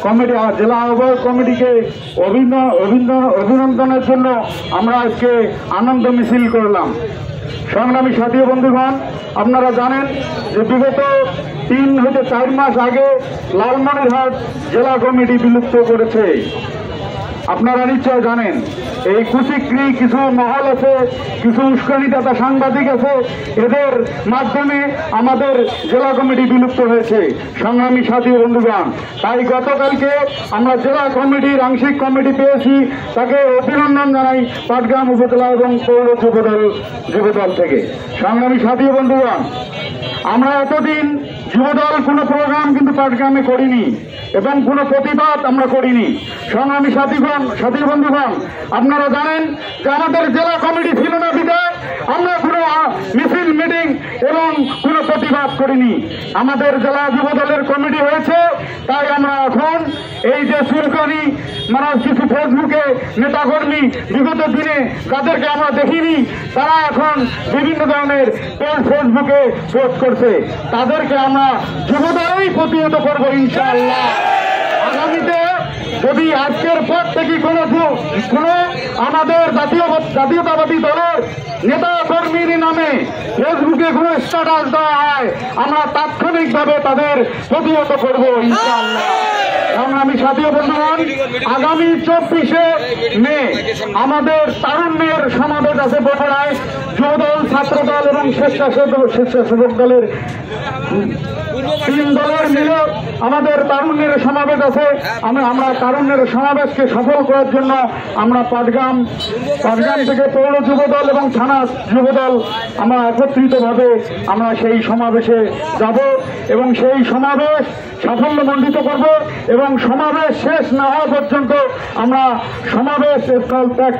Committee জেলা আহ্বায়ক কমিটিকে অভিনন্দনের জন্য আমরা আজকে আনন্দ মিছিল করলাম। সংগ্রামী সাথী বন্ধুগণ, আপনারা জানেন যে বিগত 3 হতে 4 মাস আগে লালমনিরহাট জেলা কমিটি বিলুপ্ত করেছে। আপনারা নিশ্চয় জানেন, এই কুচিক্রি কিছু মহল আছে, কিছু উস্কানিদাতা সাংবাদিক আছে, এদের মাধ্যমে আমাদের জেলা কমিটি বিলুপ্ত হয়েছে। সংগ্রামী সাথী বন্ধুগণ, তাই গতকালকে আমরা জেলা কমিটির আংশিক কমিটি পেয়েছি, তাকে অভিনন্দন জানাই পাটগ্রাম উপজেলা এবং পৌর যুবদল থেকে। সংগ্রামী সাথী বন্ধুগণ, আমরা এতদিন যুবদল কোনো প্রোগ্রাম কিন্তু পাটগ্রামে করিনি এবং কোনো প্রতিবাদ আমরা করিনি। সংগ্রামী সাথী বন্ধুগণ, আপনারা জানেন যে আমাদের জেলা কমিটি ছিল না বিধায় আমরা কোনো মিছিল মিটিং এবং কোনো প্রতিবাদ করিনি। আমাদের জেলা যুবদলের কমিটি হয়েছে, তাই আমরা এখন এই যে চুলকানি কিছু ফেসবুকে নেতাকর্মী বিগত দিনে যাদেরকে আমরা দেখিনি, তারা এখন বিভিন্ন ধরনের ফেসবুকে পোস্ট করছে, তাদেরকে আমরা যুবদলই প্রতিহত করবো ইনশাআল্লাহ। আগামীতে যদি আজকের পর থেকে কোনো আমাদের জাতীয়তাবাদী দলের নেতা কর্মীর নামে ফেসবুকে কোনো স্ট্যাটাস দেওয়া হয়, আমরা তাৎক্ষণিকভাবে তাদের প্রতিহত করবো ইনশাআল্লাহ। সংগ্রামী সাথী বন্ধুগণ, আগামী 24শে মে আমাদের তারুণ্যের সমাবেশ আছে বগুড়ায়। যুবদল, ছাত্রদল এবং স্বেচ্ছাসেবক দলের 3 দলের মিলে আমাদের তারুণ্যের সমাবেশ আছে। আমরা তারুণ্যের সমাবেশকে সফল করার জন্য আমরা পাটগ্রাম থেকে পৌর যুবদল এবং থানা যুবদল আমরা একত্রিতভাবে আমরা সেই সমাবেশে যাব এবং সেই সমাবেশ সাফল্যমণ্ডিত করব এবং সমাবেশ শেষ না হওয়া পর্যন্ত আমরা সমাবেশ স্থল ত্যাগ